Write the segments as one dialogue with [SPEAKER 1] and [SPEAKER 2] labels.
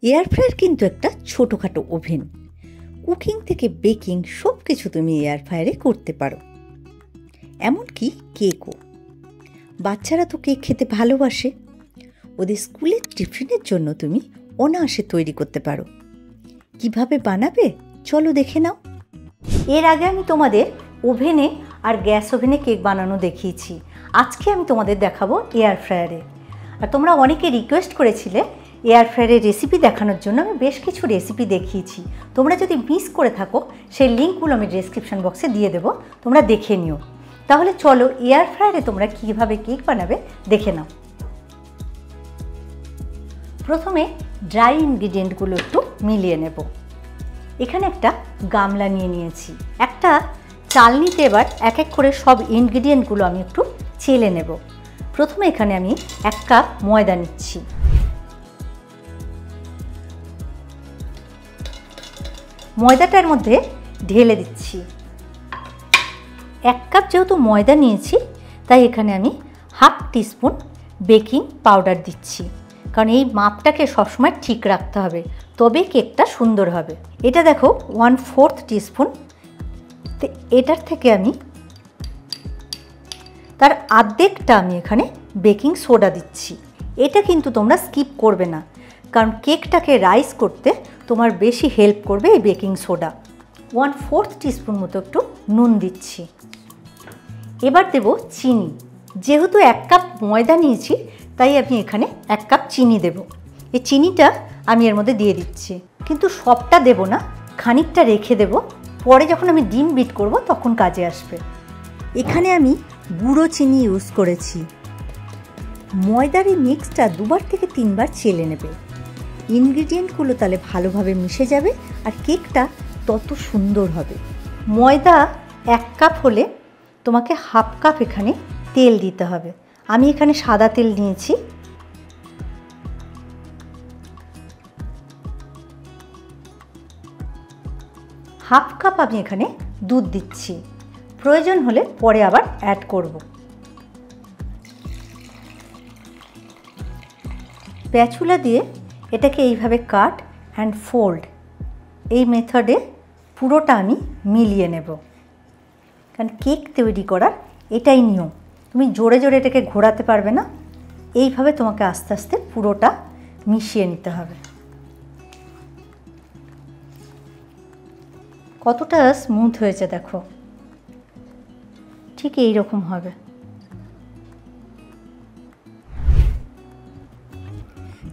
[SPEAKER 1] Air fryer কিন্তু একটা ছোটোখাটো ওভেন। কুকিং থেকে বেকিং সব কিছু তুমি এয়ার ফ্রায়ারে করতে পারো, এমনকি কেকও। বাচ্চারা তো কেক খেতে ভালোবাসে, ওদের স্কুলের টিফিনের জন্য তুমি অনায়াসে তৈরি করতে পারো। কিভাবে বানাবে চলো দেখে নাও। এর আগে আমি তোমাদের ওভেনে আর গ্যাস ওভেনে কেক বানানো দেখিয়েছি, আজকে আমি তোমাদের দেখাবো এয়ার ফ্রায়ারে। আর তোমরা অনেকে রিকোয়েস্ট করেছিলে এয়ার ফ্রায়ারের রেসিপি দেখানোর জন্য, আমি বেশ কিছু রেসিপি দেখিয়েছি। তোমরা যদি মিস করে থাকো সেই লিঙ্কগুলো আমি ডেসক্রিপশন বক্সে দিয়ে দেবো, তোমরা দেখে নিও। তাহলে চলো এয়ার ফ্রায়ারে তোমরা কীভাবে কেক বানাবে দেখে নাও। প্রথমে ড্রাই ইনগ্রিডিয়েন্টগুলো একটু মিলিয়ে নেব। এখানে একটা গামলা নিয়ে নিয়েছি, একটা চালনিতে এবার এক এক করে সব ইনগ্রিডিয়েন্টগুলো আমি একটু চেলে নেব। প্রথমে এখানে আমি 1 কাপ ময়দা নিচ্ছি, ময়দাটার মধ্যে ঢেলে দিচ্ছি। 1 কাপ যেহেতু ময়দা নিয়েছি তাই এখানে আমি হাফ টিস্পুন বেকিং পাউডার দিচ্ছি, কারণ এই মাপটাকে সবসময় ঠিক রাখতে হবে, তবে কেকটা সুন্দর হবে। এটা দেখো 1/4 টিস্পুন, তো এটার থেকে আমি তার অর্ধেকটা আমি এখানে বেকিং সোডা দিচ্ছি। এটা কিন্তু তোমরা স্কিপ করবে না, কারণ কেকটাকে রাইস করতে তোমার বেশি হেল্প করবে এই বেকিং সোডা। 1/4 টিস্পুন মতো একটু নুন দিচ্ছি। এবার দেব চিনি। যেহেতু 1 কাপ ময়দা নিয়েছি তাই আমি এখানে 1 কাপ চিনি দেব। এই চিনিটা আমি এর মধ্যে দিয়ে দিচ্ছি, কিন্তু সবটা দেব না, খানিকটা রেখে দেব, পরে যখন আমি ডিম বিট করব তখন কাজে আসবে। এখানে আমি গুঁড়ো চিনি ইউজ করেছি। ময়দার এই মিক্সটা 2বার থেকে 3বার চেলে নেবে, ইনগ্রিডিয়েন্টগুলো তাহলে ভালোভাবে মিশে যাবে আর কেকটা তত সুন্দর হবে। ময়দা 1 কাপ হলে তোমাকে হাফ কাপ এখানে তেল দিতে হবে। আমি এখানে সাদা তেল নিয়েছি। হাফ কাপ আমি এখানে দুধ দিচ্ছি, প্রয়োজন হলে পরে আবার অ্যাড করব। স্প্যাচুলা দিয়ে এটাকে এইভাবে কাট অ্যান্ড ফোল্ড, এই মেথডে পুরোটা আমি মিলিয়ে নেব, কারণ কেক তৈরি করার এটাই নিয়ম। তুমি জোরে জোরে এটাকে ঘোরাতে পারবে না, এইভাবে তোমাকে আস্তে আস্তে পুরোটা মিশিয়ে নিতে হবে। কতটা স্মুথ হয়েছে দেখো, ঠিক এই রকম হবে।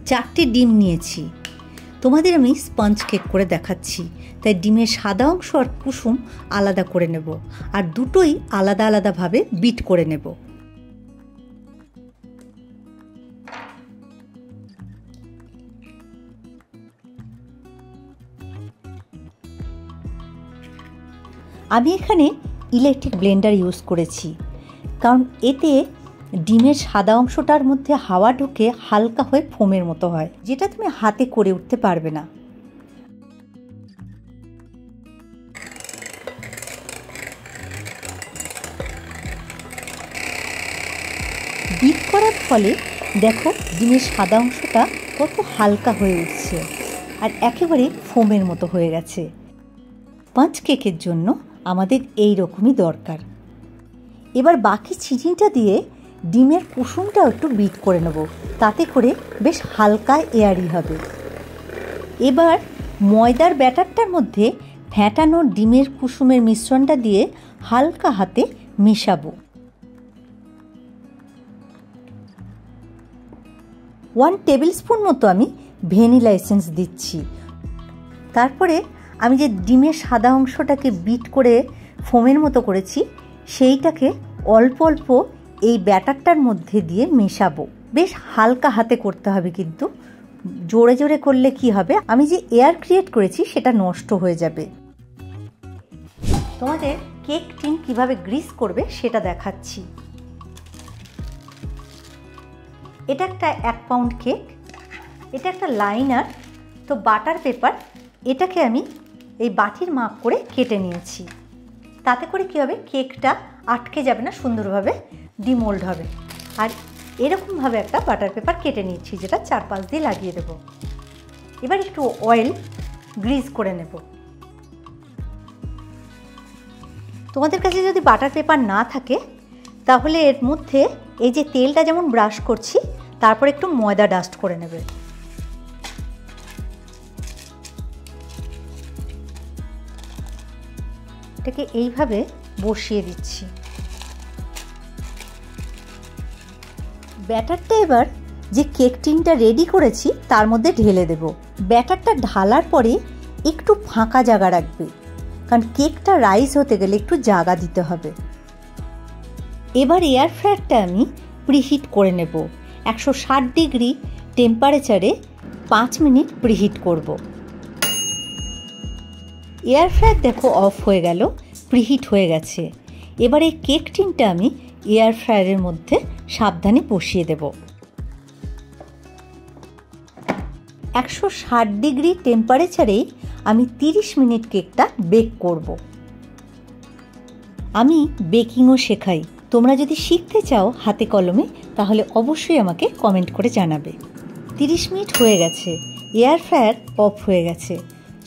[SPEAKER 1] চারটে ডিম নিয়েছি, তোমাদের আমি স্পঞ্জ কেক করে দেখাচ্ছি, তাই ডিমের সাদা অংশ আর কুসুম আলাদা করে নেব, আর দুটোই আলাদা আলাদাভাবে বিট করে নেব। আমি এখানে ইলেকট্রিক ব্লেন্ডার ইউজ করেছি, কারণ এতে ডিমের সাদা অংশটার মধ্যে হাওয়া ঢুকে হালকা হয়ে ফোমের মতো হয়, যেটা তুমি হাতে করে উঠতে পারবে না। বিট করার ফলে দেখো ডিমের সাদা অংশটা কত হালকা হয়ে উঠছে আর একেবারে ফোমের মতো হয়ে গেছে। স্পঞ্জ কেকের জন্য আমাদের এই রকমই দরকার। এবার বাকি চিনিটা দিয়ে ডিমের কুসুমটাও একটু বিট করে নেব, তাতে করে বেশ হালকা এয়ারি হবে। এবার ময়দার ব্যাটারটার মধ্যে ফ্যাটানো ডিমের কুসুমের মিশ্রণটা দিয়ে হালকা হাতে মেশাবো। 1 টেবিল স্পুন মতো আমি ভ্যানিলা এসেন্স দিচ্ছি। তারপরে আমি যে ডিমের সাদা অংশটাকে বিট করে ফোমের মতো করেছি সেইটাকে অল্প অল্প এই ব্যাটারটার মধ্যে দিয়ে মেশাবো। বেশ হালকা হাতে করতে হবে, কিন্তু জোরে জোরে করলে কি হবে, আমি যে এয়ার ক্রিয়েট করেছি সেটা নষ্ট হয়ে যাবে। তোমাদের কেক টিন কিভাবে গ্রিস করবে সেটা দেখাচ্ছি। এটা একটা 1 পাউন্ড কেক, এটা একটা লাইনার, তো বাটার পেপার, এটাকে আমি এই বাটির মাপ করে কেটে নিয়েছি। তাতে করে কী হবে, কেকটা আটকে যাবে না, সুন্দরভাবে ডিমোল্ড হবে। আর এরকমভাবে একটা বাটার পেপার কেটে নিয়েছি, যেটা 4-5 দিয়ে লাগিয়ে দেবো। এবার একটু অয়েল গ্রিজ করে নেব। তোমাদের কাছে যদি বাটার পেপার না থাকে তাহলে এর মধ্যে এই যে তেলটা যেমন ব্রাশ করছি তারপর একটু ময়দা ডাস্ট করে নেবে। এটাকে এইভাবে বসিয়ে দিচ্ছি। ব্যাটারটা এবার যে কেক টিনটা রেডি করেছি তার মধ্যে ঢেলে দেব। ব্যাটারটা ঢালার পরে একটু ফাঁকা জায়গা রাখবে, কারণ কেকটা রাইস হতে গেলে একটু জায়গা দিতে হবে। এবার এয়ার ফ্রায়ারটা আমি প্রিহিট করে নেব। 160 ডিগ্রি টেম্পারেচারে 5 মিনিট প্রিহিট করব। এয়ার ফ্রায়ার দেখো অফ হয়ে গেল, প্রিহিট হয়ে গেছে। এবার এই কেক টিনটা আমি এয়ার ফ্রায়ারের মধ্যে সাবধানে বসিয়ে দেব। 160 ডিগ্রি টেম্পারেচারেই আমি 30 মিনিট কেকটা বেক করব। আমি বেকিংও শেখাই, তোমরা যদি শিখতে চাও হাতে কলমে তাহলে অবশ্যই আমাকে কমেন্ট করে জানাবে। 30 মিনিট হয়ে গেছে, এয়ার ফ্রায়ার অফ হয়ে গেছে।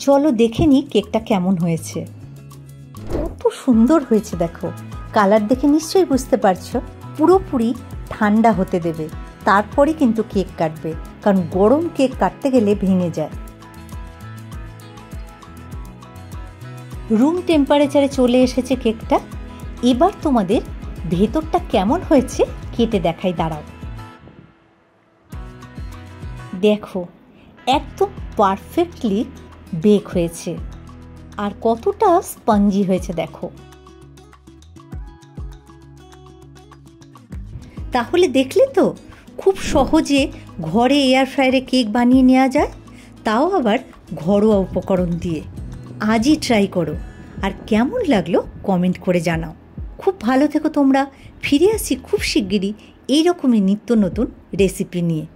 [SPEAKER 1] চলো দেখে নিই কেকটা কেমন হয়েছে। কত সুন্দর হয়েছে দেখো, কালার দেখে নিশ্চয়ই বুঝতে পারছো। পুরোপুরি ঠান্ডা হতে দেবে, তারপরে কিন্তু কেক কাটবে, কারণ গরম কেক কাটতে গেলে ভেঙে যায়। রুম টেম্পারেচারে চলে এসেছে কেকটা। এবার তোমাদের ভেতরটা কেমন হয়েছে কেটে দেখাই, দাঁড়াও। দেখো একদম পারফেক্টলি বেক হয়েছে, আর কতটা স্পঞ্জি হয়েছে দেখো। তাহলে দেখলে তো খুব সহজে ঘরে এয়ার ফ্রায়ারে কেক বানিয়ে নেওয়া যায়, তাও আবার ঘরোয়া উপকরণ দিয়ে। আজই ট্রাই করো, আর কেমন লাগলো কমেন্ট করে জানাও। খুব ভালো থেকো তোমরা। ফিরে আসছি খুব শিগগিরই এইরকমই নিত্য নতুন রেসিপি নিয়ে।